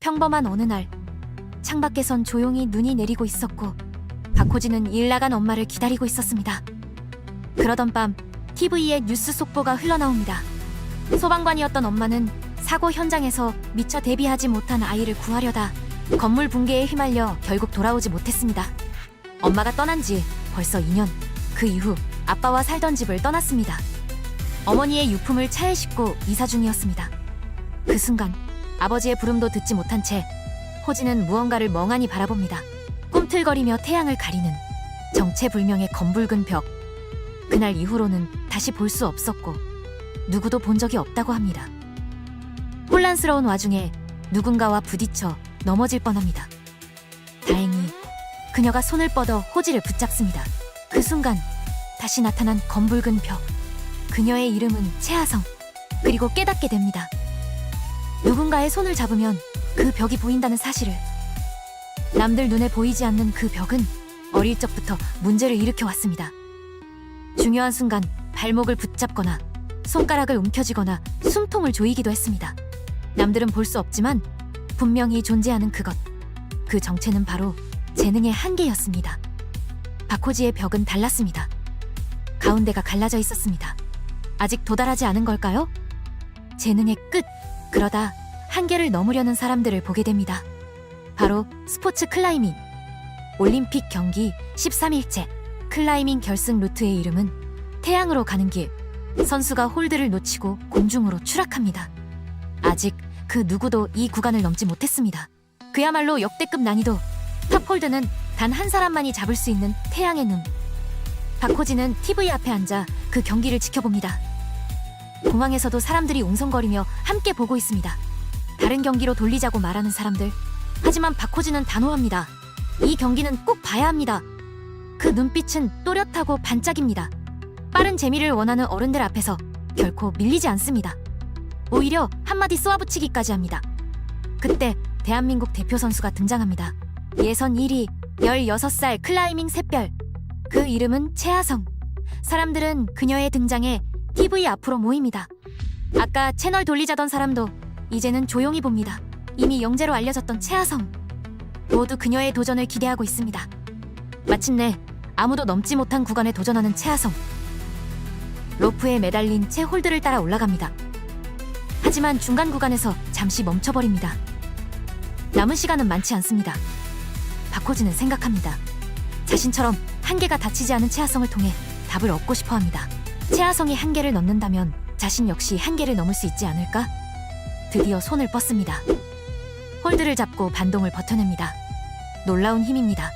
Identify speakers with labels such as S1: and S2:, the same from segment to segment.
S1: 평범한 어느 날, 창밖에선 조용히 눈이 내리고 있었고 박호진은 일 나간 엄마를 기다리고 있었습니다. 그러던 밤 TV에 뉴스 속보가 흘러나옵니다. 소방관이었던 엄마는 사고 현장에서 미처 대비하지 못한 아이를 구하려다 건물 붕괴에 휘말려 결국 돌아오지 못했습니다. 엄마가 떠난 지 벌써 2년. 그 이후 아빠와 살던 집을 떠났습니다. 어머니의 유품을 차에 싣고 이사 중이었습니다. 그 순간 아버지의 부름도 듣지 못한 채 호진은 무언가를 멍하니 바라봅니다. 꿈틀거리며 태양을 가리는 정체불명의 검붉은 벽. 그날 이후로는 다시 볼 수 없었고 누구도 본 적이 없다고 합니다. 혼란스러운 와중에 누군가와 부딪혀 넘어질 뻔합니다. 다행히 그녀가 손을 뻗어 호지를 붙잡습니다. 그 순간 다시 나타난 검붉은 벽. 그녀의 이름은 최하성. 그리고 깨닫게 됩니다. 누군가의 손을 잡으면 그 벽이 보인다는 사실을. 남들 눈에 보이지 않는 그 벽은 어릴 적부터 문제를 일으켜 왔습니다. 중요한 순간 발목을 붙잡거나 손가락을 움켜쥐거나 숨통을 조이기도 했습니다. 남들은 볼 수 없지만 분명히 존재하는 그것. 그 정체는 바로 재능의 한계였습니다. 박호지의 벽은 달랐습니다. 가운데가 갈라져 있었습니다. 아직 도달하지 않은 걸까요? 재능의 끝. 그러다 한계를 넘으려는 사람들을 보게 됩니다. 바로 스포츠 클라이밍. 올림픽 경기 13일째 클라이밍 결승 루트의 이름은 태양으로 가는 길. 선수가 홀드를 놓치고 공중으로 추락합니다. 아직 그 누구도 이 구간을 넘지 못했습니다. 그야말로 역대급 난이도. 탑 홀드는 단 한 사람만이 잡을 수 있는 태양의 눈. 박호진은 TV 앞에 앉아 그 경기를 지켜봅니다. 공항에서도 사람들이 웅성거리며 함께 보고 있습니다. 다른 경기로 돌리자고 말하는 사람들. 하지만 박호진은 단호합니다. 이 경기는 꼭 봐야 합니다. 그 눈빛은 또렷하고 반짝입니다. 빠른 재미를 원하는 어른들 앞에서 결코 밀리지 않습니다. 오히려 한마디 쏘아붙이기까지 합니다. 그때 대한민국 대표 선수가 등장합니다. 예선 1위, 16살 클라이밍 샛별. 그 이름은 최하성. 사람들은 그녀의 등장에 TV 앞으로 모입니다. 아까 채널 돌리자던 사람도 이제는 조용히 봅니다. 이미 영재로 알려졌던 최하성. 모두 그녀의 도전을 기대하고 있습니다. 마침내 아무도 넘지 못한 구간에 도전하는 최하성. 로프에 매달린 채 홀드를 따라 올라갑니다. 하지만 중간 구간에서 잠시 멈춰버립니다. 남은 시간은 많지 않습니다. 박호진은 생각합니다. 자신처럼 한계가 닫히지 않은 최하성을 통해 답을 얻고 싶어합니다. 최하성이 한계를 넘는다면 자신 역시 한계를 넘을 수 있지 않을까? 드디어 손을 뻗습니다. 홀드를 잡고 반동을 버텨냅니다. 놀라운 힘입니다.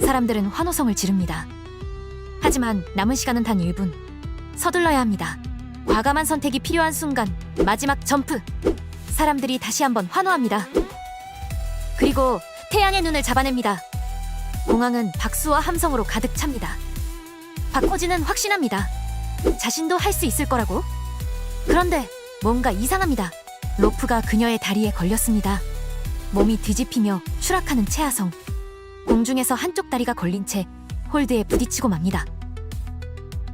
S1: 사람들은 환호성을 지릅니다. 하지만 남은 시간은 단 1분. 서둘러야 합니다. 과감한 선택이 필요한 순간, 마지막 점프. 사람들이 다시 한번 환호합니다. 그리고 태양의 눈을 잡아냅니다. 공항은 박수와 함성으로 가득 찹니다. 박호진은 확신합니다. 자신도 할 수 있을 거라고. 그런데 뭔가 이상합니다. 로프가 그녀의 다리에 걸렸습니다. 몸이 뒤집히며 추락하는 최하성. 공중에서 한쪽 다리가 걸린 채 홀드에 부딪히고 맙니다.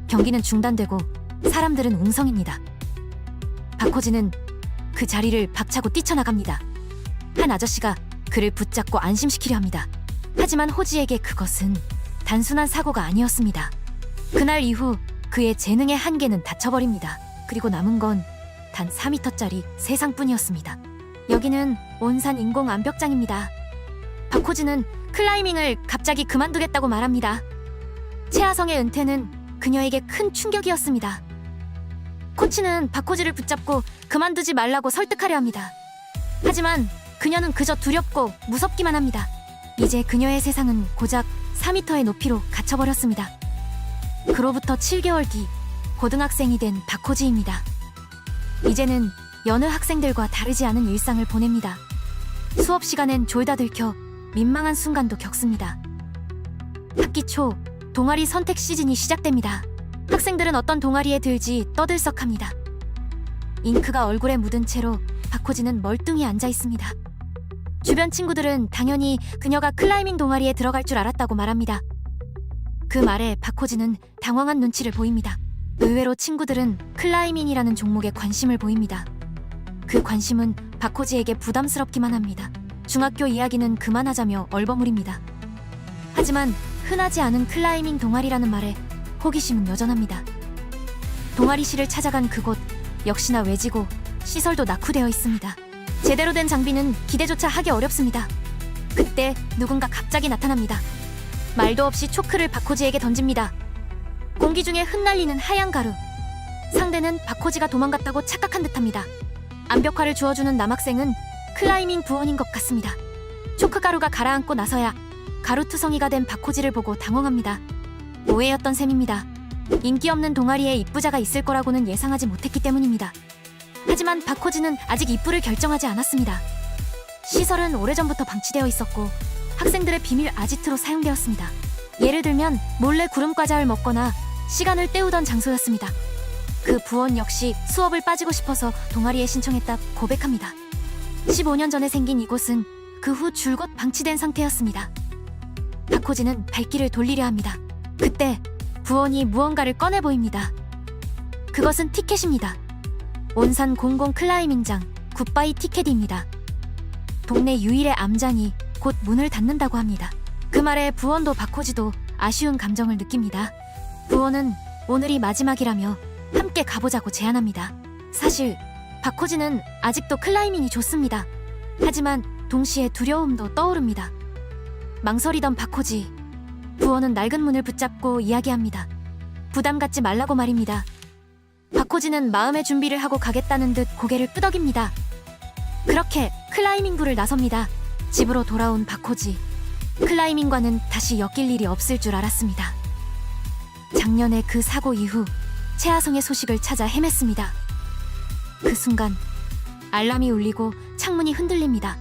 S1: 경기는 중단되고 사람들은 웅성입니다. 박호진은 그 자리를 박차고 뛰쳐나갑니다. 한 아저씨가 그를 붙잡고 안심시키려 합니다. 하지만 호지에게 그것은 단순한 사고가 아니었습니다. 그날 이후 그의 재능의 한계는 닫혀버립니다. 그리고 남은 건 단 4m짜리 세상뿐이었습니다. 여기는 온산 인공 암벽장입니다. 박호진은 클라이밍을 갑자기 그만두겠다고 말합니다. 최하성의 은퇴는 그녀에게 큰 충격이었습니다. 코치는 박호진을 붙잡고 그만두지 말라고 설득하려 합니다. 하지만 그녀는 그저 두렵고 무섭기만 합니다. 이제 그녀의 세상은 고작 4m의 높이로 갇혀버렸습니다. 그로부터 7개월 뒤 고등학생이 된 박호지입니다. 이제는 여느 학생들과 다르지 않은 일상을 보냅니다. 수업 시간엔 졸다 들켜 민망한 순간도 겪습니다. 학기 초 동아리 선택 시즌이 시작됩니다. 학생들은 어떤 동아리에 들지 떠들썩합니다. 잉크가 얼굴에 묻은 채로 박호진은 멀뚱히 앉아 있습니다. 주변 친구들은 당연히 그녀가 클라이밍 동아리에 들어갈 줄 알았다고 말합니다. 그 말에 박호진은 당황한 눈치를 보입니다. 의외로 친구들은 클라이밍이라는 종목에 관심을 보입니다. 그 관심은 박호지에게 부담스럽기만 합니다. 중학교 이야기는 그만하자며 얼버무립니다. 하지만 흔하지 않은 클라이밍 동아리라는 말에 호기심은 여전합니다. 동아리실을 찾아간 그곳, 역시나 외지고 시설도 낙후되어 있습니다. 제대로 된 장비는 기대조차 하기 어렵습니다. 그때 누군가 갑자기 나타납니다. 말도 없이 초크를 박호지에게 던집니다. 공기 중에 흩날리는 하얀 가루. 상대는 박호지가 도망갔다고 착각한 듯합니다. 암벽화를 주워주는 남학생은 클라이밍 부원인 것 같습니다. 초크 가루가 가라앉고 나서야 가루투성이가 된 박호지를 보고 당황합니다. 오해였던 셈입니다. 인기 없는 동아리에 입부자가 있을 거라고는 예상하지 못했기 때문입니다. 하지만 박호지는 아직 입부를 결정하지 않았습니다. 시설은 오래전부터 방치되어 있었고 학생들의 비밀 아지트로 사용되었습니다. 예를 들면 몰래 구름과자를 먹거나 시간을 때우던 장소였습니다. 그 부원 역시 수업을 빠지고 싶어서 동아리에 신청했다 고백합니다. 15년 전에 생긴 이곳은 그 후 줄곧 방치된 상태였습니다. 박호지는 발길을 돌리려 합니다. 그때 부원이 무언가를 꺼내 보입니다. 그것은 티켓입니다. 온산 공공 클라이밍장 굿바이 티켓입니다. 동네 유일의 암장이 곧 문을 닫는다고 합니다. 그 말에 부원도 박호지도 아쉬운 감정을 느낍니다. 부원은 오늘이 마지막이라며 함께 가보자고 제안합니다. 사실 박호지는 아직도 클라이밍이 좋습니다. 하지만 동시에 두려움도 떠오릅니다. 망설이던 박호지, 부원은 낡은 문을 붙잡고 이야기합니다. 부담 갖지 말라고 말입니다. 박호지는 마음의 준비를 하고 가겠다는 듯 고개를 끄덕입니다. 그렇게 클라이밍부를 나섭니다. 집으로 돌아온 박호지. 클라이밍과는 다시 엮일 일이 없을 줄 알았습니다. 작년의 그 사고 이후 최하성의 소식을 찾아 헤맸습니다. 그 순간 알람이 울리고 창문이 흔들립니다.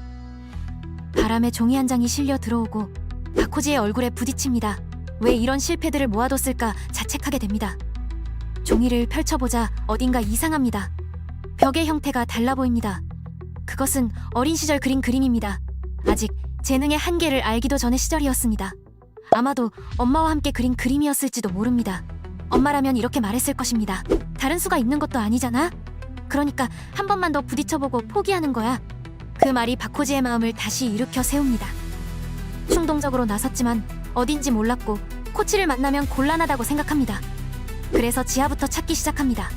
S1: 바람에 종이 한 장이 실려 들어오고 박호지의 얼굴에 부딪힙니다. 왜 이런 실패들을 모아뒀을까 자책하게 됩니다. 종이를 펼쳐보자 어딘가 이상합니다. 벽의 형태가 달라 보입니다. 그것은 어린 시절 그린 그림입니다. 아직 재능의 한계를 알기도 전의 시절이었습니다. 아마도 엄마와 함께 그린 그림이었을지도 모릅니다. 엄마라면 이렇게 말했을 것입니다. 다른 수가 있는 것도 아니잖아? 그러니까 한 번만 더 부딪혀보고 포기하는 거야. 그 말이 박호지의 마음을 다시 일으켜 세웁니다. 충동적으로 나섰지만 어딘지 몰랐고 코치를 만나면 곤란하다고 생각합니다. 그래서 지하부터 찾기 시작합니다.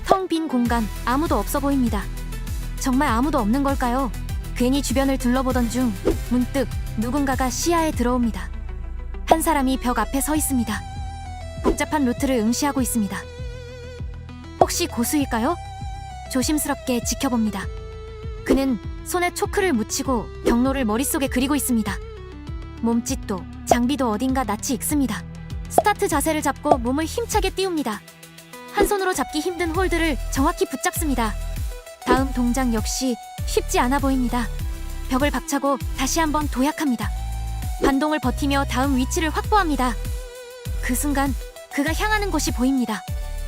S1: 텅 빈 공간, 아무도 없어 보입니다. 정말 아무도 없는 걸까요? 괜히 주변을 둘러보던 중 문득 누군가가 시야에 들어옵니다. 한 사람이 벽 앞에 서 있습니다. 복잡한 루트를 응시하고 있습니다. 혹시 고수일까요? 조심스럽게 지켜봅니다. 그는 손에 초크를 묻히고 경로를 머릿속에 그리고 있습니다. 몸짓도 장비도 어딘가 낯이 익습니다. 스타트 자세를 잡고 몸을 힘차게 띄웁니다. 한 손으로 잡기 힘든 홀드를 정확히 붙잡습니다. 다음 동작 역시 쉽지 않아 보입니다. 벽을 박차고 다시 한번 도약합니다. 반동을 버티며 다음 위치를 확보합니다. 그 순간 그가 향하는 곳이 보입니다.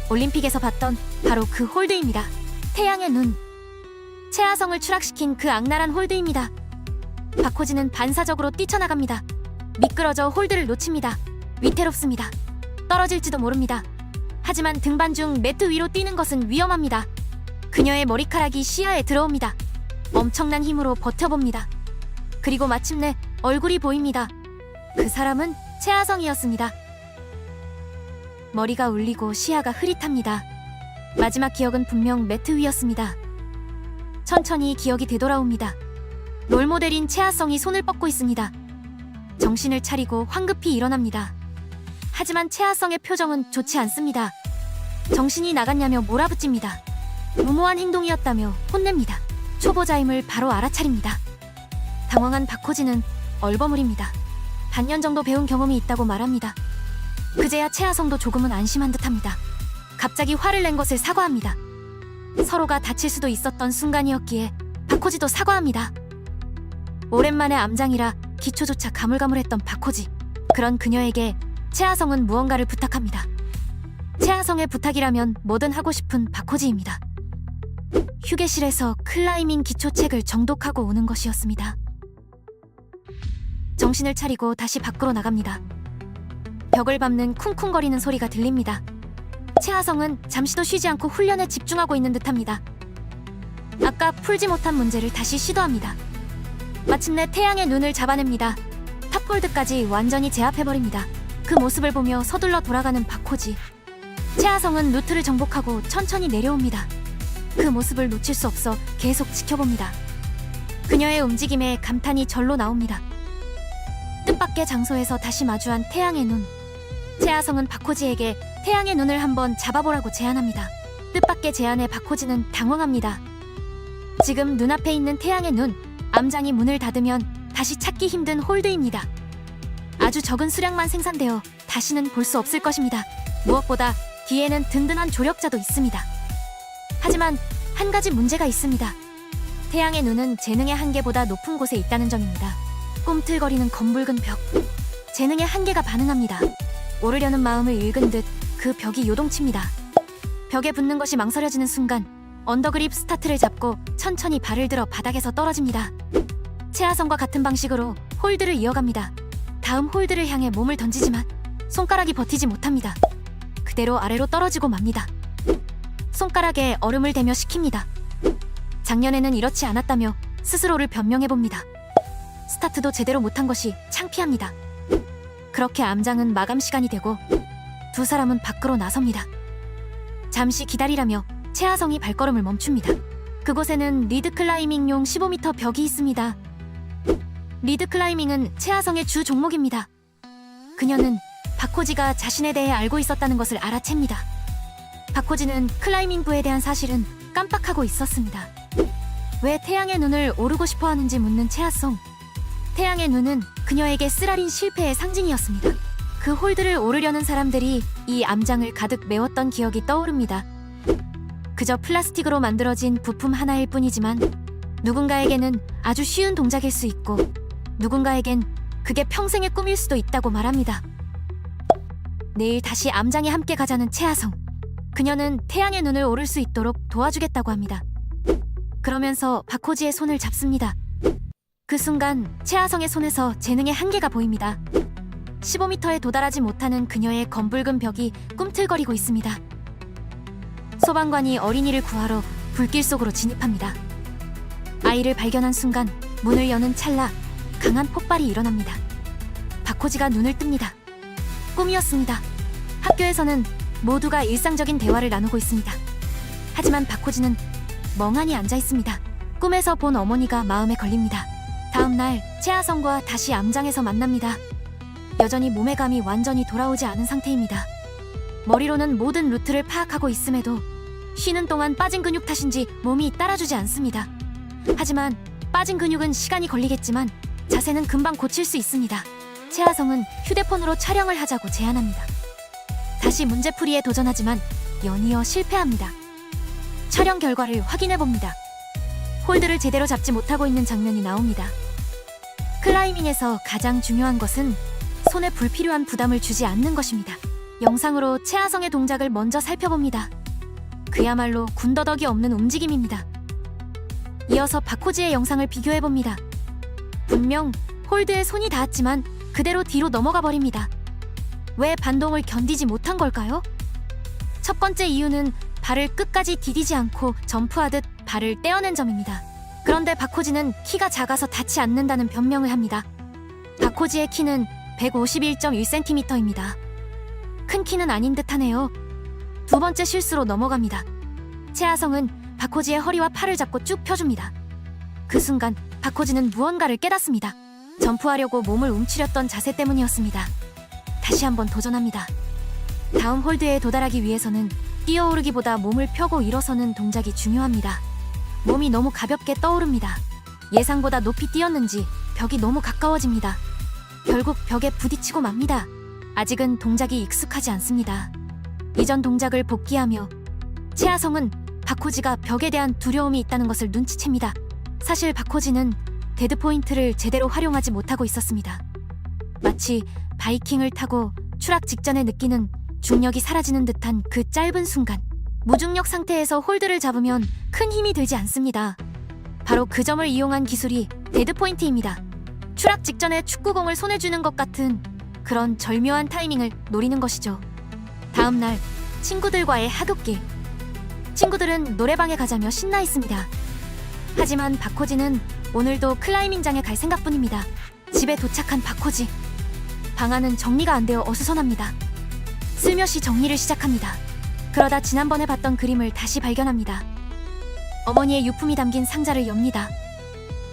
S1: 올림픽에서 봤던 바로 그 홀드입니다. 태양의 눈. 최하성을 추락시킨 그 악랄한 홀드입니다. 박호지는 반사적으로 뛰쳐나갑니다. 미끄러져 홀드를 놓칩니다. 위태롭습니다. 떨어질지도 모릅니다. 하지만 등반 중 매트 위로 뛰는 것은 위험합니다. 그녀의 머리카락이 시야에 들어옵니다. 엄청난 힘으로 버텨봅니다. 그리고 마침내 얼굴이 보입니다. 그 사람은 최하성이었습니다. 머리가 울리고 시야가 흐릿합니다. 마지막 기억은 분명 매트 위였습니다. 천천히 기억이 되돌아옵니다. 롤모델인 최하성이 손을 뻗고 있습니다. 정신을 차리고 황급히 일어납니다. 하지만 최하성의 표정은 좋지 않습니다. 정신이 나갔냐며 몰아붙입니다. 무모한 행동이었다며 혼냅니다. 초보자임을 바로 알아차립니다. 당황한 박호지는 얼버무립니다. 반년 정도 배운 경험이 있다고 말합니다. 그제야 최하성도 조금은 안심한 듯합니다. 갑자기 화를 낸 것을 사과합니다. 서로가 다칠 수도 있었던 순간이었기에 박호지도 사과합니다. 오랜만에 암장이라 기초조차 가물가물했던 박호지. 그런 그녀에게 최하성은 무언가를 부탁합니다. 최하성의 부탁이라면 뭐든 하고 싶은 박호지입니다. 휴게실에서 클라이밍 기초책을 정독하고 오는 것이었습니다. 정신을 차리고 다시 밖으로 나갑니다. 벽을 밟는 쿵쿵거리는 소리가 들립니다. 최하성은 잠시도 쉬지 않고 훈련에 집중하고 있는 듯합니다. 온갖 풀지 못한 문제를 다시 시도합니다. 마침내 태양의 눈을 잡아냅니다. 탑폴드까지 완전히 제압해버립니다. 그 모습을 보며 서둘러 돌아가는 박호지. 채하성은 루트를 정복하고 천천히 내려옵니다. 그 모습을 놓칠 수 없어 계속 지켜봅니다. 그녀의 움직임에 감탄이 절로 나옵니다. 뜻밖의 장소에서 다시 마주한 태양의 눈. 채하성은 박호지에게 태양의 눈을 한번 잡아보라고 제안합니다. 뜻밖의 제안에 박호지는 당황합니다. 지금 눈앞에 있는 태양의 눈, 암장이 문을 닫으면 다시 찾기 힘든 홀드입니다. 아주 적은 수량만 생산되어 다시는 볼 수 없을 것입니다. 무엇보다 뒤에는 든든한 조력자도 있습니다. 하지만 한 가지 문제가 있습니다. 태양의 눈은 재능의 한계보다 높은 곳에 있다는 점입니다. 꿈틀거리는 검붉은 벽. 재능의 한계가 반응합니다. 오르려는 마음을 읽은 듯 그 벽이 요동칩니다. 벽에 붙는 것이 망설여지는 순간 언더그립 스타트를 잡고 천천히 발을 들어 바닥에서 떨어집니다. 채하성과 같은 방식으로 홀드를 이어갑니다. 다음 홀드를 향해 몸을 던지지만 손가락이 버티지 못합니다. 그대로 아래로 떨어지고 맙니다. 손가락에 얼음을 대며 식힙니다. 작년에는 이렇지 않았다며 스스로를 변명해봅니다. 스타트도 제대로 못한 것이 창피합니다. 그렇게 암장은 마감 시간이 되고 두 사람은 밖으로 나섭니다. 잠시 기다리라며 채하성이 발걸음을 멈춥니다. 그곳에는 리드 클라이밍용 15m 벽이 있습니다. 리드 클라이밍은 채하성의 주 종목입니다. 그녀는 박호지가 자신에 대해 알고 있었다는 것을 알아챕니다. 박호지는 클라이밍부에 대한 사실은 깜빡하고 있었습니다. 왜 태양의 눈을 오르고 싶어 하는지 묻는 채하성. 태양의 눈은 그녀에게 쓰라린 실패의 상징이었습니다. 그 홀드를 오르려는 사람들이 이 암장을 가득 메웠던 기억이 떠오릅니다. 그저 플라스틱으로 만들어진 부품 하나일 뿐이지만 누군가에게는 아주 쉬운 동작일 수 있고 누군가에겐 그게 평생의 꿈일 수도 있다고 말합니다. 내일 다시 암장에 함께 가자는 채하성. 그녀는 태양의 눈을 오를 수 있도록 도와주겠다고 합니다. 그러면서 박호지의 손을 잡습니다. 그 순간 채하성의 손에서 재능의 한계가 보입니다. 15m에 도달하지 못하는 그녀의 검붉은 벽이 꿈틀거리고 있습니다. 소방관이 어린이를 구하러 불길 속으로 진입합니다. 아이를 발견한 순간 문을 여는 찰나 강한 폭발이 일어납니다. 박호지가 눈을 뜹니다. 꿈이었습니다. 학교에서는 모두가 일상적인 대화를 나누고 있습니다. 하지만 박호지는 멍하니 앉아 있습니다. 꿈에서 본 어머니가 마음에 걸립니다. 다음 날 채하성과 다시 암장에서 만납니다. 여전히 몸의 감이 완전히 돌아오지 않은 상태입니다. 머리로는 모든 루트를 파악하고 있음에도 쉬는 동안 빠진 근육 탓인지 몸이 따라주지 않습니다. 하지만 빠진 근육은 시간이 걸리겠지만 자세는 금방 고칠 수 있습니다. 채하성은 휴대폰으로 촬영을 하자고 제안합니다. 다시 문제풀이에 도전하지만 연이어 실패합니다. 촬영 결과를 확인해봅니다. 홀드를 제대로 잡지 못하고 있는 장면이 나옵니다. 클라이밍에서 가장 중요한 것은 손에 불필요한 부담을 주지 않는 것입니다. 영상으로 채하성의 동작을 먼저 살펴봅니다. 그야말로 군더더기 없는 움직임입니다. 이어서 박호지의 영상을 비교해봅니다. 분명 홀드에 손이 닿았지만 그대로 뒤로 넘어가 버립니다. 왜 반동을 견디지 못한 걸까요? 첫 번째 이유는 발을 끝까지 디디지 않고 점프하듯 발을 떼어낸 점입니다. 그런데 박호지는 키가 작아서 닿지 않는다는 변명을 합니다. 박호지의 키는 151.1cm입니다. 큰 키는 아닌 듯하네요. 두 번째 실수로 넘어갑니다. 채하성은 박호지의 허리와 팔을 잡고 쭉 펴줍니다. 그 순간 박호지는 무언가를 깨닫습니다. 점프하려고 몸을 움츠렸던 자세 때문이었습니다. 다시 한번 도전합니다. 다음 홀드에 도달하기 위해서는 뛰어오르기보다 몸을 펴고 일어서는 동작이 중요합니다. 몸이 너무 가볍게 떠오릅니다. 예상보다 높이 뛰었는지 벽이 너무 가까워집니다. 결국 벽에 부딪히고 맙니다. 아직은 동작이 익숙하지 않습니다. 이전 동작을 복기하며 채하성은 박호지가 벽에 대한 두려움이 있다는 것을 눈치챕니다. 사실 박호지는 데드포인트를 제대로 활용하지 못하고 있었습니다. 마치 바이킹을 타고 추락 직전에 느끼는 중력이 사라지는 듯한 그 짧은 순간, 무중력 상태에서 홀드를 잡으면 큰 힘이 들지 않습니다. 바로 그 점을 이용한 기술이 데드포인트입니다. 추락 직전에 축구공을 손에 쥐는 것 같은 그런 절묘한 타이밍을 노리는 것이죠. 다음 날 친구들과의 하굣길. 친구들은 노래방에 가자며 신나 있습니다. 하지만 박호진은 오늘도 클라이밍장에 갈 생각뿐입니다. 집에 도착한 박호지. 방 안은 정리가 안 되어 어수선합니다. 슬며시 정리를 시작합니다. 그러다 지난번에 봤던 그림을 다시 발견합니다. 어머니의 유품이 담긴 상자를 엽니다.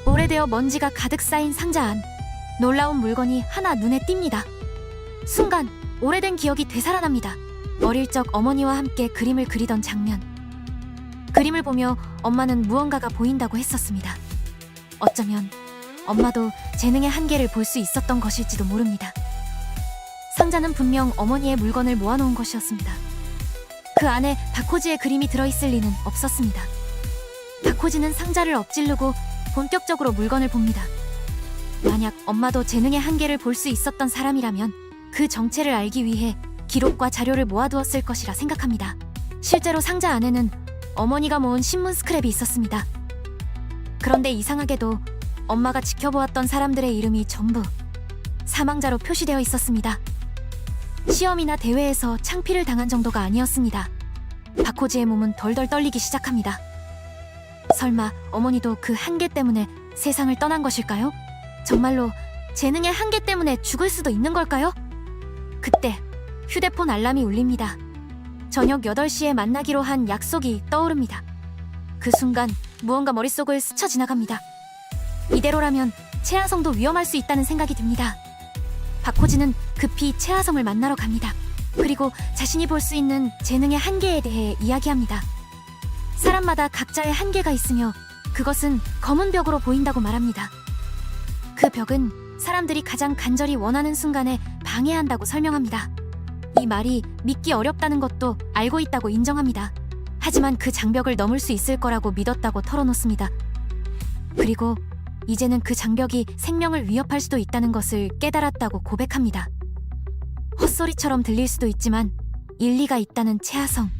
S1: 오래되어 먼지가 가득 쌓인 상자 안 놀라운 물건이 하나 눈에 띕니다. 순간 오래된 기억이 되살아납니다. 어릴 적 어머니와 함께 그림을 그리던 장면. 그림을 보며 엄마는 무언가가 보인다고 했었습니다. 어쩌면 엄마도 재능의 한계를 볼 수 있었던 것일지도 모릅니다. 상자는 분명 어머니의 물건을 모아놓은 것이었습니다. 그 안에 박호지의 그림이 들어있을 리는 없었습니다. 박호지는 상자를 엎질르고 본격적으로 물건을 봅니다. 만약 엄마도 재능의 한계를 볼 수 있었던 사람이라면 그 정체를 알기 위해 기록과 자료를 모아두었을 것이라 생각합니다. 실제로 상자 안에는 어머니가 모은 신문 스크랩이 있었습니다. 그런데 이상하게도 엄마가 지켜보았던 사람들의 이름이 전부 사망자로 표시되어 있었습니다. 시험이나 대회에서 창피를 당한 정도가 아니었습니다. 박호지의 몸은 덜덜 떨리기 시작합니다. 설마 어머니도 그 한계 때문에 세상을 떠난 것일까요? 정말로 재능의 한계 때문에 죽을 수도 있는 걸까요? 그때 휴대폰 알람이 울립니다. 저녁 8시에 만나기로 한 약속이 떠오릅니다. 그 순간 무언가 머릿속을 스쳐 지나갑니다. 이대로라면 채하성도 위험할 수 있다는 생각이 듭니다. 박호진은 급히 채하성을 만나러 갑니다. 그리고 자신이 볼 수 있는 재능의 한계에 대해 이야기합니다. 사람마다 각자의 한계가 있으며 그것은 검은 벽으로 보인다고 말합니다. 그 벽은 사람들이 가장 간절히 원하는 순간에 방해한다고 설명합니다. 이 말이 믿기 어렵다는 것도 알고 있다고 인정합니다. 하지만 그 장벽을 넘을 수 있을 거라고 믿었다고 털어놓습니다. 그리고 이제는 그 장벽이 생명을 위협할 수도 있다는 것을 깨달았다고 고백합니다. 헛소리처럼 들릴 수도 있지만 일리가 있다는 채하성.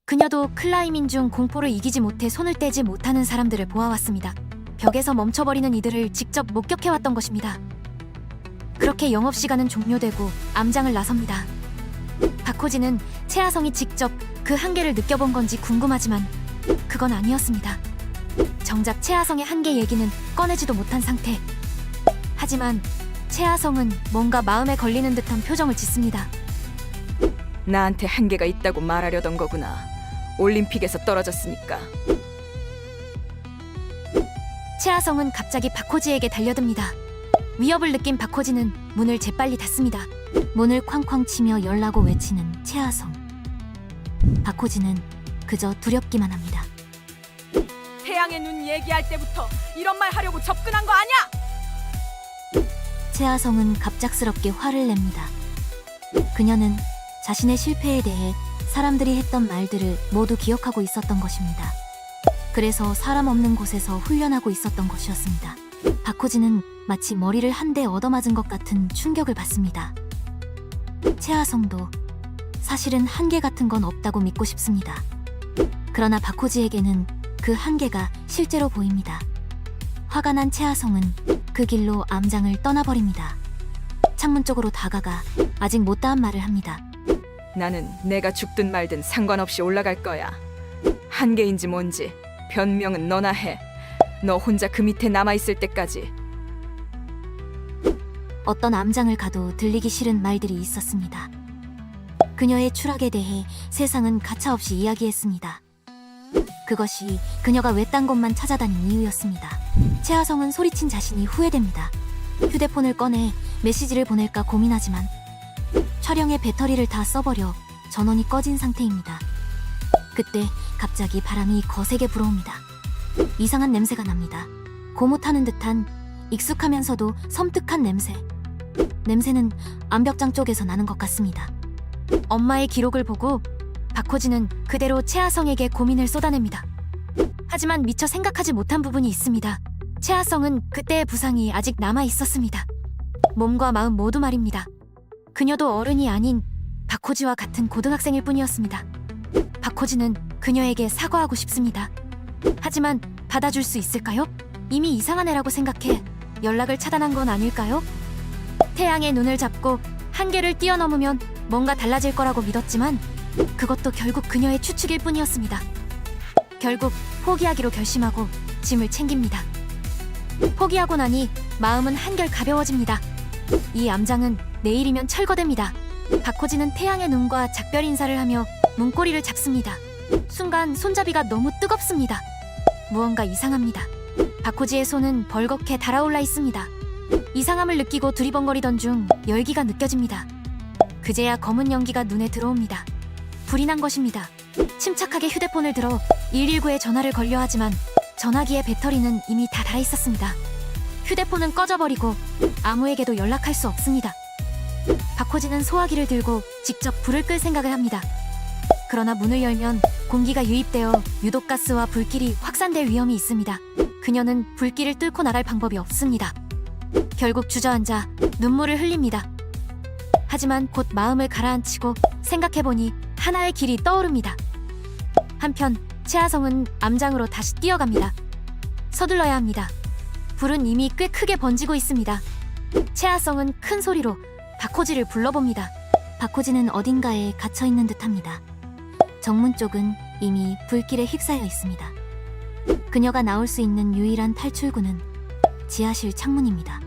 S1: 그녀도 클라이밍 중 공포를 이기지 못해 손을 떼지 못하는 사람들을 보아왔습니다. 벽에서 멈춰버리는 이들을 직접 목격해왔던 것입니다. 그렇게 영업시간은 종료되고 암장을 나섭니다. 박호진은 채하성이 직접 그 한계를 느껴본 건지 궁금하지만 그건 아니었습니다. 정작 채하성의 한계 얘기는 꺼내지도 못한 상태. 하지만 채하성은 뭔가 마음에 걸리는 듯한 표정을 짓습니다.
S2: 나한테 한계가 있다고 말하려던 거구나. 올림픽에서 떨어졌으니까.
S1: 채하성은 갑자기 박호지에게 달려듭니다. 위협을 느낀 박호지는 문을 재빨리 닫습니다. 문을 쾅쾅 치며 열라고 외치는 채하성. 박호지는 그저 두렵기만 합니다.
S2: 태양의 눈 얘기할 때부터 이런 말 하려고 접근한 거 아니야?
S1: 채하성은 갑작스럽게 화를 냅니다. 그녀는 자신의 실패에 대해 사람들이 했던 말들을 모두 기억하고 있었던 것입니다. 그래서 사람 없는 곳에서 훈련하고 있었던 것이었습니다. 박호진은 마치 머리를 한 대 얻어맞은 것 같은 충격을 받습니다. 채하성도 사실은 한계 같은 건 없다고 믿고 싶습니다. 그러나 박호지에게는 그 한계가 실제로 보입니다. 화가 난 채하성은 그 길로 암장을 떠나버립니다. 창문 쪽으로 다가가 아직 못다한 말을 합니다.
S2: 나는 내가 죽든 말든 상관없이 올라갈 거야. 한계인지 뭔지 변명은 너나 해. 너 혼자 그 밑에 남아있을 때까지.
S1: 어떤 암장을 가도 들리기 싫은 말들이 있었습니다. 그녀의 추락에 대해 세상은 가차없이 이야기했습니다. 그것이 그녀가 외딴 곳만 찾아다닌 이유였습니다. 채하성은 소리친 자신이 후회됩니다. 휴대폰을 꺼내 메시지를 보낼까 고민하지만 촬영의 배터리를 다 써버려 전원이 꺼진 상태입니다. 그때 갑자기 바람이 거세게 불어옵니다. 이상한 냄새가 납니다. 고무 타는 듯한 익숙하면서도 섬뜩한 냄새. 냄새는 암벽장 쪽에서 나는 것 같습니다. 엄마의 기록을 보고 박호진은 그대로 채하성에게 고민을 쏟아냅니다. 하지만 미처 생각하지 못한 부분이 있습니다. 채하성은 그때의 부상이 아직 남아 있었습니다. 몸과 마음 모두 말입니다. 그녀도 어른이 아닌 박호지와 같은 고등학생일 뿐이었습니다. 박호진은 그녀에게 사과하고 싶습니다. 하지만 받아줄 수 있을까요? 이미 이상한 애라고 생각해 연락을 차단한 건 아닐까요? 태양의 눈을 잡고 한계를 뛰어넘으면 뭔가 달라질 거라고 믿었지만 그것도 결국 그녀의 추측일 뿐이었습니다. 결국 포기하기로 결심하고 짐을 챙깁니다. 포기하고 나니 마음은 한결 가벼워집니다. 이 암장은 내일이면 철거됩니다. 박호진은 태양의 눈과 작별 인사를 하며 문고리를 잡습니다. 순간 손잡이가 너무 뜨겁습니다. 무언가 이상합니다. 박호지의 손은 벌겋게 달아올라 있습니다. 이상함을 느끼고 두리번거리던 중 열기가 느껴집니다. 그제야 검은 연기가 눈에 들어옵니다. 불이 난 것입니다. 침착하게 휴대폰을 들어 119에 전화를 걸려 하지만 전화기의 배터리는 이미 다 닳아 있었습니다. 휴대폰은 꺼져버리고 아무에게도 연락할 수 없습니다. 박호진은 소화기를 들고 직접 불을 끌 생각을 합니다. 그러나 문을 열면 공기가 유입되어 유독가스와 불길이 확산될 위험이 있습니다. 그녀는 불길을 뚫고 나갈 방법이 없습니다. 결국 주저앉아 눈물을 흘립니다. 하지만 곧 마음을 가라앉히고 생각해보니 하나의 길이 떠오릅니다. 한편 최하성은 암장으로 다시 뛰어갑니다. 서둘러야 합니다. 불은 이미 꽤 크게 번지고 있습니다. 최하성은 큰 소리로 박호지를 불러봅니다. 박호지는 어딘가에 갇혀있는 듯합니다. 정문 쪽은 이미 불길에 휩싸여 있습니다. 그녀가 나올 수 있는 유일한 탈출구는 지하실 창문입니다.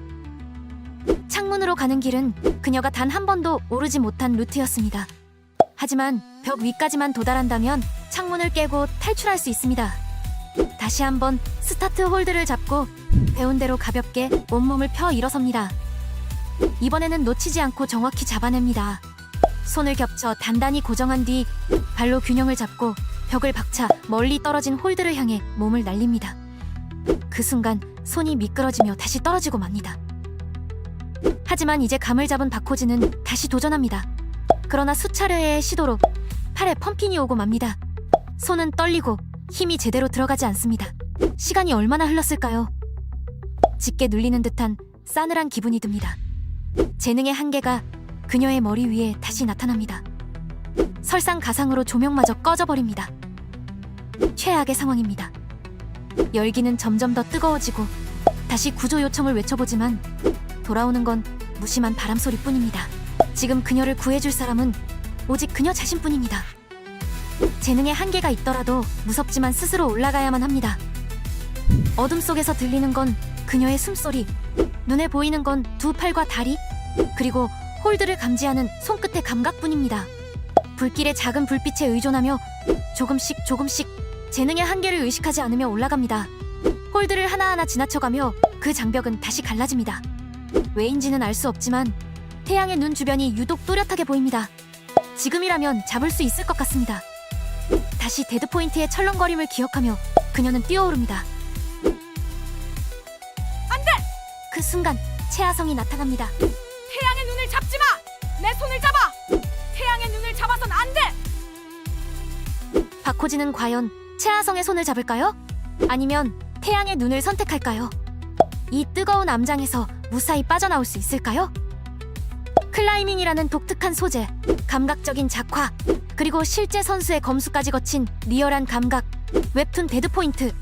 S1: 창문으로 가는 길은 그녀가 단 한 번도 오르지 못한 루트였습니다. 하지만 벽 위까지만 도달한다면 창문을 깨고 탈출할 수 있습니다. 다시 한번 스타트 홀드를 잡고 배운 대로 가볍게 온몸을 펴 일어섭니다. 이번에는 놓치지 않고 정확히 잡아냅니다. 손을 겹쳐 단단히 고정한 뒤 발로 균형을 잡고 벽을 박차 멀리 떨어진 홀드를 향해 몸을 날립니다. 그 순간 손이 미끄러지며 다시 떨어지고 맙니다. 하지만 이제 감을 잡은 박호진은 다시 도전합니다. 그러나 수차례의 시도로 팔에 펌핑이 오고 맙니다. 손은 떨리고 힘이 제대로 들어가지 않습니다. 시간이 얼마나 흘렀을까요? 짙게 눌리는 듯한 싸늘한 기분이 듭니다. 재능의 한계가 그녀의 머리 위에 다시 나타납니다. 설상가상으로 조명마저 꺼져버립니다. 최악의 상황입니다. 열기는 점점 더 뜨거워지고 다시 구조 요청을 외쳐보지만 돌아오는 건 무심한 바람소리뿐입니다. 지금 그녀를 구해줄 사람은 오직 그녀 자신뿐입니다. 재능의 한계가 있더라도 무섭지만 스스로 올라가야만 합니다. 어둠 속에서 들리는 건 그녀의 숨소리, 눈에 보이는 건 두 팔과 다리, 그리고 홀드를 감지하는 손끝의 감각뿐입니다. 불길의 작은 불빛에 의존하며 조금씩 재능의 한계를 의식하지 않으며 올라갑니다. 홀드를 하나하나 지나쳐가며 그 장벽은 다시 갈라집니다. 왜인지는 알 수 없지만 태양의 눈 주변이 유독 또렷하게 보입니다. 지금이라면 잡을 수 있을 것 같습니다. 다시 데드포인트의 철렁거림을 기억하며 그녀는 뛰어오릅니다.
S2: 안돼!
S1: 그 순간 최하성이 나타납니다.
S2: 태양의 눈을 잡지 마! 내 손을 잡아! 태양의 눈을 잡아선 안 돼!
S1: 박호진은 과연 최하성의 손을 잡을까요? 아니면 태양의 눈을 선택할까요? 이 뜨거운 암장에서 무사히 빠져나올 수 있을까요? 클라이밍이라는 독특한 소재, 감각적인 작화, 그리고 실제 선수의 검수까지 거친 리얼한 감각, 웹툰 데드포인트.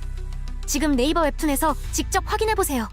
S1: 지금 네이버 웹툰에서 직접 확인해보세요.